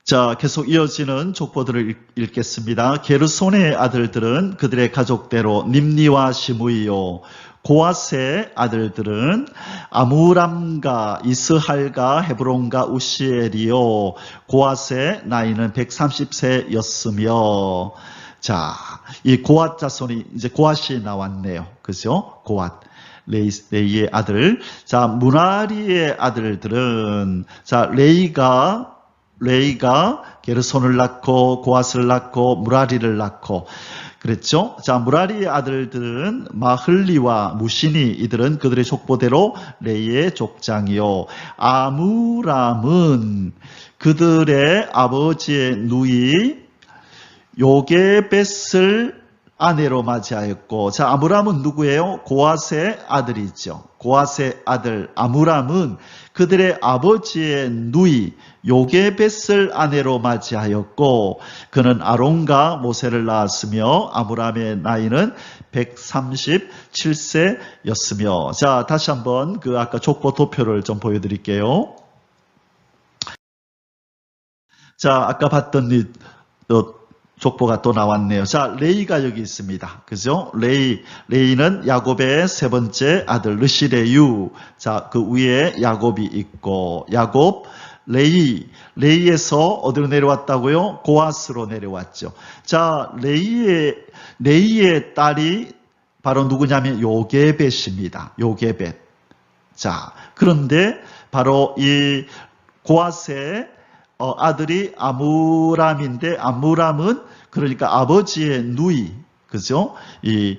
자, 계속 이어지는 족보들을 읽겠습니다. 게르손의 아들들은 그들의 가족대로 님니와 시므이요. 고앗의 아들들은 아무람과 이스할과 헤브론과 우시엘이요. 고앗의 나이는 130세였으며, 자, 이 고앗 자손이 이제 고앗이 나왔네요. 그죠? 고앗. 레이의 아들. 자, 무라리의 아들들은, 자, 레이가 게르손을 낳고 고앗을 낳고 무라리를 낳고 그랬죠. 자, 무라리의 아들들은 마흘리와 무시니 이들은 그들의 족보대로 레이의 족장이요. 아무람은 그들의 아버지의 누이 요게벳을 아내로 맞이하였고, 자, 아므람은 누구예요? 고앗의 아들이죠. 고앗의 아들 아므람은 그들의 아버지의 누이 요게벳을 아내로 맞이하였고, 그는 아론과 모세를 낳았으며 아므람의 나이는 137세였으며, 자, 다시 한번 그 아까 족보 도표를 좀 보여드릴게요. 자, 아까 봤던 족보가 또 나왔네요. 자, 레이가 여기 있습니다. 그죠? 레이는 야곱의 세 번째 아들 르시레유. 자, 그 위에 야곱이 있고, 야곱, 레이에서 어디로 내려왔다고요? 고아스로 내려왔죠. 자, 레이의 딸이 바로 누구냐면 요게벳입니다. 요게벳. 자, 그런데 바로 이 고아스의 아들이 아므람인데, 아므람은 그러니까 아버지의 누이, 그죠? 이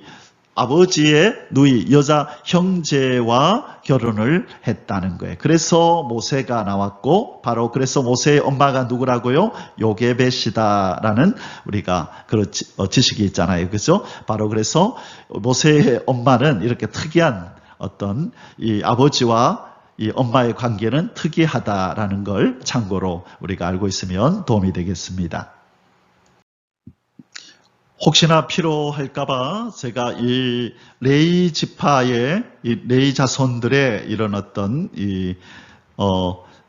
아버지의 누이, 여자 형제와 결혼을 했다는 거예요. 그래서 모세가 나왔고, 바로 그래서 모세의 엄마가 누구라고요? 요게벳이다라는 우리가 그런 지식이 있잖아요. 그죠? 바로 그래서 모세의 엄마는 이렇게 특이한 어떤 이 아버지와 이 엄마의 관계는 특이하다라는 걸 참고로 우리가 알고 있으면 도움이 되겠습니다. 혹시나 필요할까봐 제가 이 레이 지파의 이 레이 자손들의 이런 어떤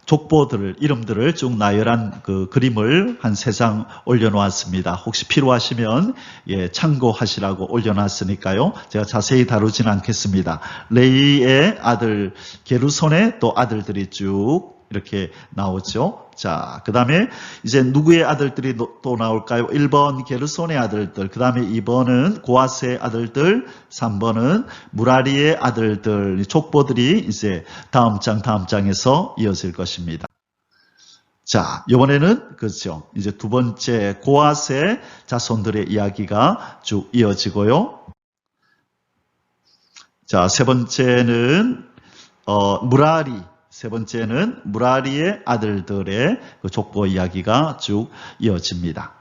족보들을, 이름들을 쭉 나열한 그 그림을 한 3장 올려놓았습니다. 혹시 필요하시면 참고하시라고 올려놨으니까요. 제가 자세히 다루진 않겠습니다. 레이의 아들 게르손의 또 아들들이 쭉 이렇게 나오죠. 자, 그 다음에 이제 누구의 아들들이 또 나올까요? 1번 게르손의 아들들, 그 다음에 2번은 고아스의 아들들, 3번은 무라리의 아들들, 족보들이 이제 다음 장에서 이어질 것입니다. 자, 이번에는 그렇죠. 이제 두 번째 고아스의 자손들의 이야기가 쭉 이어지고요. 자, 세 번째는 세 번째는 무라리의 아들들의 그 족보 이야기가 쭉 이어집니다.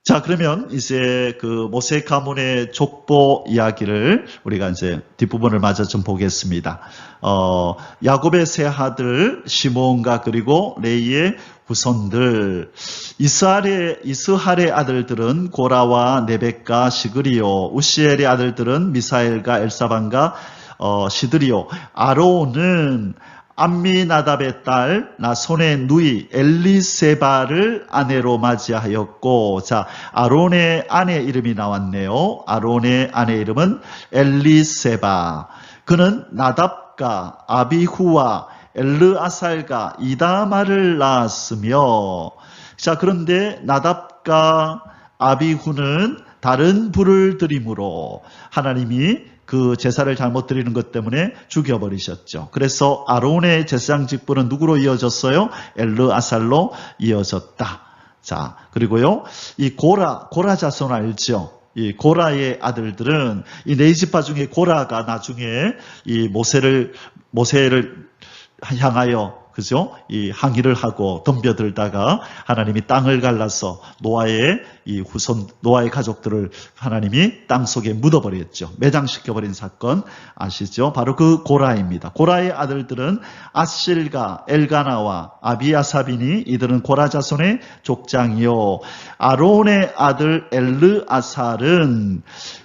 자, 그러면 이제 그 모세 가문의 족보 이야기를 우리가 이제 뒷부분을 마저 좀 보겠습니다. 야곱의 세 아들 시므온과 그리고 레이의 후손들, 이스할의 아들들은 고라와 네벡과 시그리오, 우시엘의 아들들은 미사엘과 엘사반과 시드리오. 아론은 암미나답의 딸 나손의 누이 엘리세바를 아내로 맞이하였고, 자, 아론의 아내 이름이 나왔네요. 아론의 아내 이름은 엘리세바. 그는 나답과 아비후와 엘르아살과 이다마를 낳았으며, 자, 그런데 나답과 아비후는 다른 불을 드림으로 하나님이 그 제사를 잘못 드리는 것 때문에 죽여버리셨죠. 그래서 아론의 제사장 직분은 누구로 이어졌어요? 엘르아살로 이어졌다. 자, 그리고요, 이 고라 자손 알죠? 이 고라의 아들들은 이 네 지파 중에 고라가 나중에 이 모세를 향하여 그죠? 이 항의를 하고 덤벼들다가 하나님이 땅을 갈라서 노아의 가족들을 하나님이 땅 속에 묻어버렸죠. 매장시켜버린 사건 아시죠? 바로 그 고라입니다. 고라의 아들들은 아실과 엘가나와 아비아삽이니 이들은 고라 자손의 족장이요. 아론의 아들 엘르아살은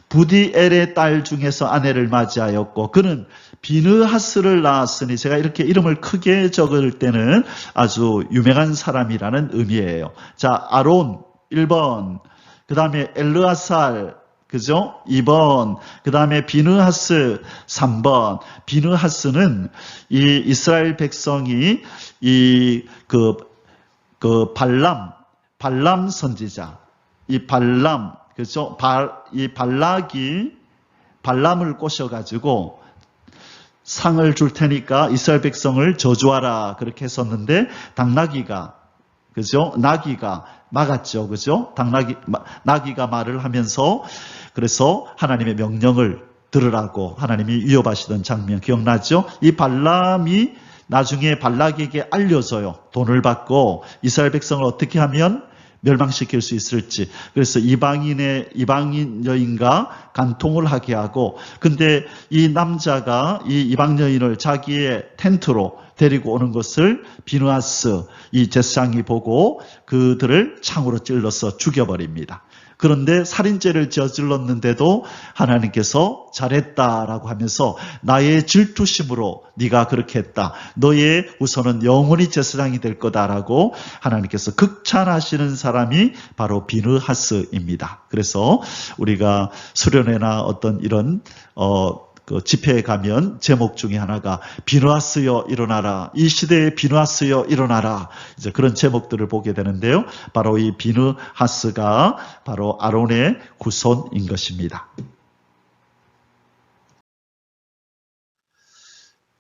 부디엘의 딸 중에서 아내를 맞이하였고 그는 비느하스를 낳았으니, 제가 이렇게 이름을 크게 적을 때는 아주 유명한 사람이라는 의미예요. 자, 아론 1번, 그 다음에 엘르아살, 그죠? 2번, 그 다음에 비느하스 3번. 비느하스는 이 이스라엘 백성이 발람 선지자, 이 발람, 그죠? 이 발람을 꼬셔가지고 상을 줄 테니까 이스라엘 백성을 저주하라 그렇게 했었는데 당나귀가 그죠? 나귀가 막았죠. 그죠? 나귀가 말을 하면서 그래서 하나님의 명령을 들으라고 하나님이 위협하시던 장면 기억나죠? 이 발람이 나중에 발락에게 알려줘요. 돈을 받고 이스라엘 백성을 어떻게 하면 멸망시킬 수 있을지. 그래서 이방인 여인과 간통을 하게 하고, 근데 이 남자가 이 이방 여인을 자기의 텐트로 데리고 오는 것을 비느하스 이 제사장이 보고 그들을 창으로 찔러서 죽여버립니다. 그런데 살인죄를 저질렀는데도 하나님께서 잘했다라고 하면서 나의 질투심으로 네가 그렇게 했다. 너의 후손은 영원히 제사장이 될 거다라고 하나님께서 극찬하시는 사람이 바로 비느하스입니다. 그래서 우리가 수련회나 어떤 이런 그 집회에 가면 제목 중에 하나가 비느하스여 일어나라. 이 시대에 비느하스여 일어나라. 이제 그런 제목들을 보게 되는데요. 바로 이 비느하스가 바로 아론의 후손인 것입니다.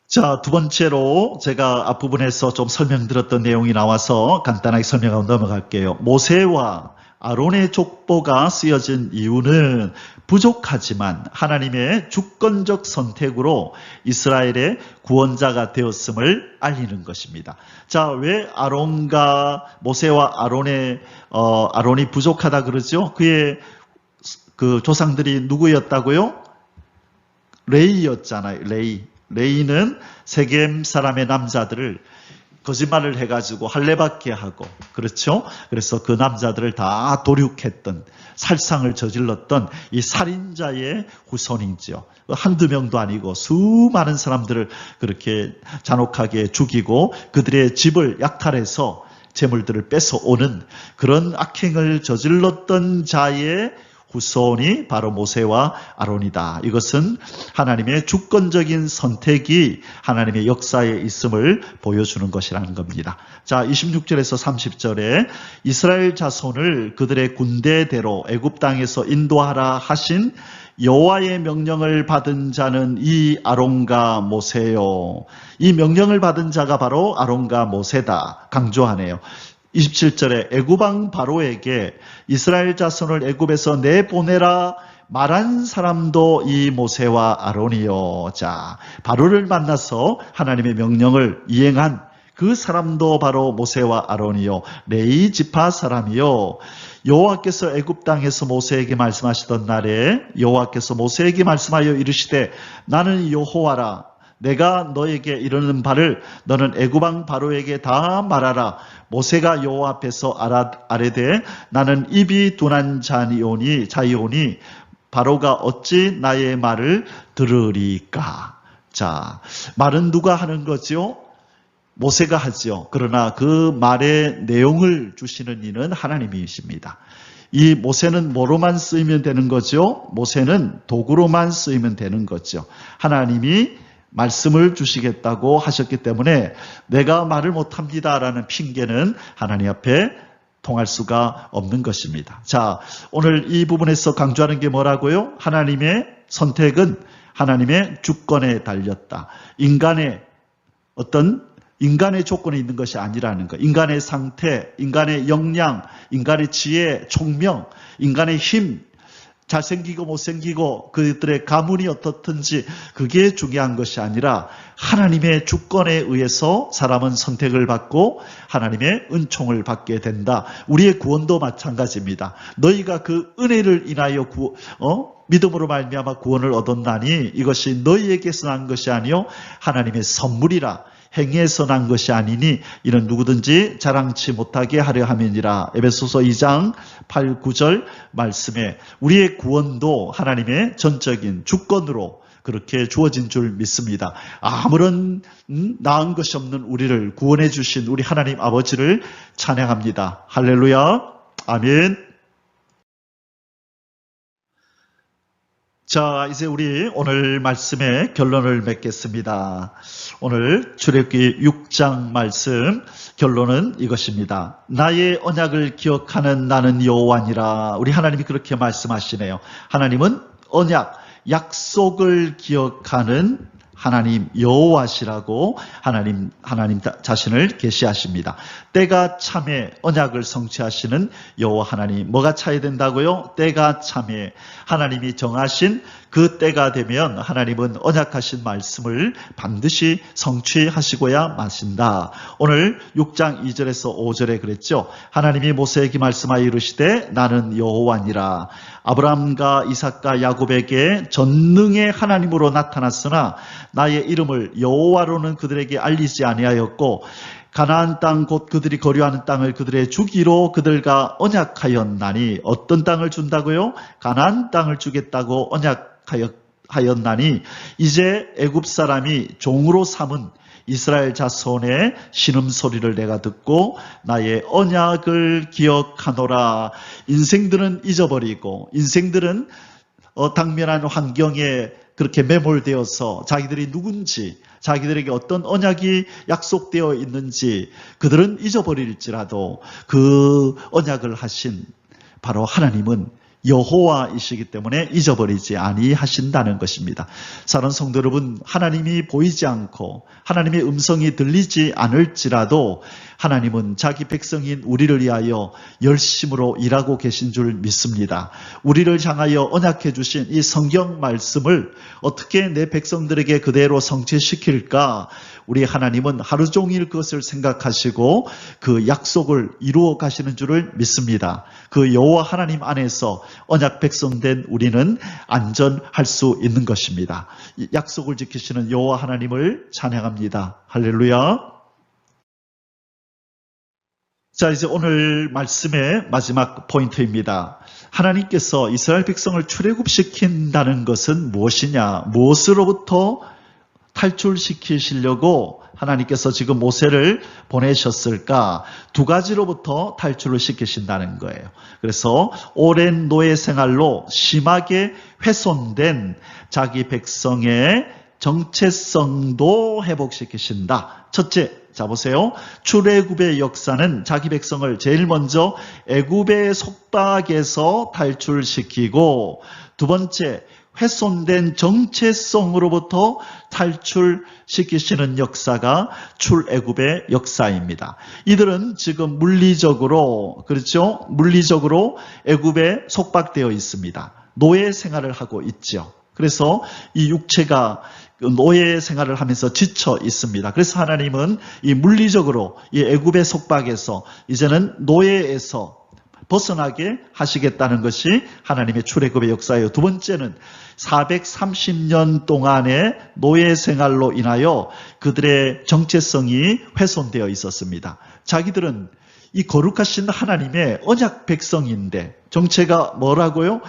자, 두 번째로 제가 앞부분에서 좀 설명드렸던 내용이 나와서 간단하게 설명하고 넘어갈게요. 모세와 아론의 족보가 쓰여진 이유는 부족하지만 하나님의 주권적 선택으로 이스라엘의 구원자가 되었음을 알리는 것입니다. 자, 왜 아론과 모세와 아론이 부족하다 그러죠? 그의 그 조상들이 누구였다고요? 레이였잖아요. 레이는 세겜 사람의 남자들을 거짓말을 해가지고 할례받게 하고, 그렇죠? 그래서 그 남자들을 다 도륙했던, 살상을 저질렀던 이 살인자의 후손이죠. 한두 명도 아니고 수많은 사람들을 그렇게 잔혹하게 죽이고 그들의 집을 약탈해서 재물들을 뺏어오는 그런 악행을 저질렀던 자의 후손이 바로 모세와 아론이다. 이것은 하나님의 주권적인 선택이 하나님의 역사에 있음을 보여주는 것이라는 겁니다. 자, 26절에서 30절에 이스라엘 자손을 그들의 군대대로 애굽 땅에서 인도하라 하신 여호와의 명령을 받은 자는 이 아론과 모세요. 이 명령을 받은 자가 바로 아론과 모세다. 강조하네요. 27절에 애굽왕 바로에게 이스라엘 자손을 애굽에서 내보내라 말한 사람도 이 모세와 아론이요. 자, 바로를 만나서 하나님의 명령을 이행한 그 사람도 바로 모세와 아론이요. 레위 지파 사람이요. 여호와께서 애굽 땅에서 모세에게 말씀하시던 날에 여호와께서 모세에게 말씀하여 이르시되 나는 여호와라. 내가 너에게 이르는 바를 너는 애굽왕 바로에게 다 말하라. 모세가 여호와 앞에서 아뢰되 나는 입이 둔한 자이오니 바로가 어찌 나의 말을 들으리까. 자, 말은 누가 하는 거죠? 모세가 하죠. 그러나 그 말의 내용을 주시는 이는 하나님이십니다. 이 모세는 뭐로만 쓰이면 되는 거죠? 모세는 도구로만 쓰이면 되는 거죠. 하나님이 말씀을 주시겠다고 하셨기 때문에 내가 말을 못합니다라는 핑계는 하나님 앞에 통할 수가 없는 것입니다. 자, 오늘 이 부분에서 강조하는 게 뭐라고요? 하나님의 선택은 하나님의 주권에 달렸다. 인간의 조건이 있는 것이 아니라는 것. 인간의 상태, 인간의 역량, 인간의 지혜, 총명, 인간의 힘, 잘생기고 못생기고 그들의 가문이 어떻든지 그게 중요한 것이 아니라 하나님의 주권에 의해서 사람은 선택을 받고 하나님의 은총을 받게 된다. 우리의 구원도 마찬가지입니다. 너희가 그 은혜를 인하여 믿음으로 말미암아 구원을 얻었나니 이것이 너희에게서 난 것이 아니요 하나님의 선물이라. 행위에서 난 것이 아니니 이는 누구든지 자랑치 못하게 하려 함이니라. 에베소서 2장 8, 9절 말씀에 우리의 구원도 하나님의 전적인 주권으로 그렇게 주어진 줄 믿습니다. 아무런 나은 것이 없는 우리를 구원해 주신 우리 하나님 아버지를 찬양합니다. 할렐루야. 아멘. 자, 이제 우리 오늘 말씀의 결론을 맺겠습니다. 오늘 출애굽기 6장 말씀 결론은 이것입니다. 나의 언약을 기억하는 나는 여호와니라. 우리 하나님이 그렇게 말씀하시네요. 하나님은 언약, 약속을 기억하는 하나님 여호와시라고 하나님 자신을 계시하십니다. 때가 참에 언약을 성취하시는 여호와 하나님. 뭐가 차야 된다고요? 때가 참에 하나님이 정하신 그 때가 되면 하나님은 언약하신 말씀을 반드시 성취하시고야 마신다. 오늘 6장 2절에서 5절에 그랬죠. 하나님이 모세에게 말씀하여 이르시되 나는 여호와니라. 아브라함과 이삭과 야곱에게 전능의 하나님으로 나타났으나 나의 이름을 여호와로는 그들에게 알리지 아니하였고 가나안 땅 곧 그들이 거류하는 땅을 그들의 주기로 그들과 언약하였나니 어떤 땅을 준다고요? 가나안 땅을 주겠다고 언약하였나니 이제 애굽 사람이 종으로 삼은 이스라엘 자손의 신음소리를 내가 듣고 나의 언약을 기억하노라. 인생들은 잊어버리고 인생들은 당면한 환경에 그렇게 매몰되어서 자기들이 누군지 자기들에게 어떤 언약이 약속되어 있는지 그들은 잊어버릴지라도 그 언약을 하신 바로 하나님은 여호와이시기 때문에 잊어버리지 아니하신다는 것입니다. 사랑하는 성도 여러분, 하나님이 보이지 않고 하나님의 음성이 들리지 않을지라도 하나님은 자기 백성인 우리를 위하여 열심으로 일하고 계신 줄 믿습니다. 우리를 향하여 언약해 주신 이 성경 말씀을 어떻게 내 백성들에게 그대로 성취시킬까? 우리 하나님은 하루 종일 그것을 생각하시고 그 약속을 이루어 가시는 줄을 믿습니다. 그 여호와 하나님 안에서 언약 백성된 우리는 안전할 수 있는 것입니다. 약속을 지키시는 여호와 하나님을 찬양합니다. 할렐루야. 자, 이제 오늘 말씀의 마지막 포인트입니다. 하나님께서 이스라엘 백성을 출애굽시킨다는 것은 무엇이냐? 무엇으로부터 탈출시키시려고 하나님께서 지금 모세를 보내셨을까? 두 가지로부터 탈출을 시키신다는 거예요. 그래서 오랜 노예 생활로 심하게 훼손된 자기 백성의 정체성도 회복시키신다. 첫째, 자 보세요. 출애굽의 역사는 자기 백성을 제일 먼저 애굽의 속박에서 탈출시키고, 두 번째, 훼손된 정체성으로부터 탈출시키시는 역사가 출애굽의 역사입니다. 이들은 지금 물리적으로, 그렇죠? 물리적으로 애굽에 속박되어 있습니다. 노예 생활을 하고 있죠. 그래서 이 육체가 노예 생활을 하면서 지쳐 있습니다. 그래서 하나님은 이 물리적으로 이 애굽의 속박에서 이제는 노예에서 벗어나게 하시겠다는 것이 하나님의 출애굽의 역사예요. 두 번째는 430년 동안의 노예 생활로 인하여 그들의 정체성이 훼손되어 있었습니다. 자기들은 이 거룩하신 하나님의 언약 백성인데 정체가 뭐라고요?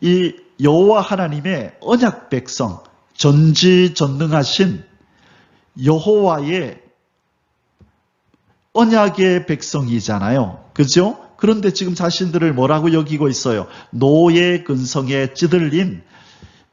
이 여호와 하나님의 언약 백성, 전지전능하신 여호와의 언약의 백성이잖아요. 그죠? 그런데 지금 자신들을 뭐라고 여기고 있어요? 노예 근성에 찌들린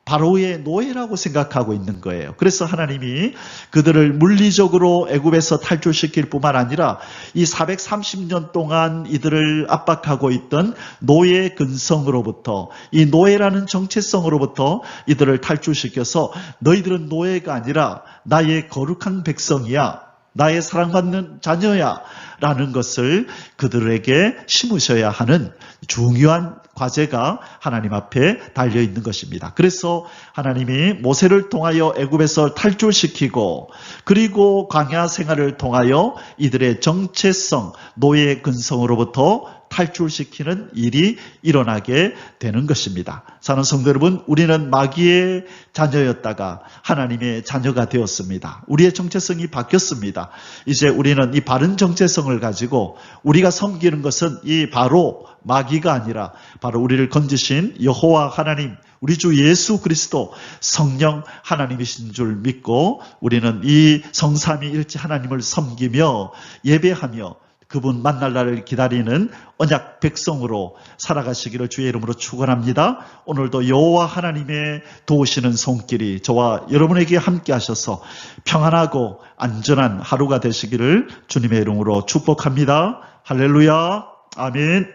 바로의 노예라고 생각하고 있는 거예요. 그래서 하나님이 그들을 물리적으로 애굽에서 탈출시킬 뿐만 아니라 이 430년 동안 이들을 압박하고 있던 노예 근성으로부터, 이 노예라는 정체성으로부터 이들을 탈출시켜서 너희들은 노예가 아니라 나의 거룩한 백성이야, 나의 사랑받는 자녀야 라는 것을 그들에게 심으셔야 하는 중요한 과제가 하나님 앞에 달려있는 것입니다. 그래서 하나님이 모세를 통하여 애굽에서 탈출시키고, 그리고 광야 생활을 통하여 이들의 정체성, 노예 근성으로부터 탈출시키는 일이 일어나게 되는 것입니다. 사랑하는 성도 여러분, 우리는 마귀의 자녀였다가 하나님의 자녀가 되었습니다. 우리의 정체성이 바뀌었습니다. 이제 우리는 이 바른 정체성을 가지고 우리가 섬기는 것은 이 바로 마귀가 아니라 바로 우리를 건지신 여호와 하나님, 우리 주 예수 그리스도 성령 하나님이신 줄 믿고 우리는 이 성삼위일체 하나님을 섬기며 예배하며 그분 만날 날을 기다리는 언약 백성으로 살아가시기를 주의 이름으로 축원합니다. 오늘도 여호와 하나님의 도우시는 손길이 저와 여러분에게 함께 하셔서 평안하고 안전한 하루가 되시기를 주님의 이름으로 축복합니다. 할렐루야. 아멘.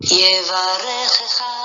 יברכך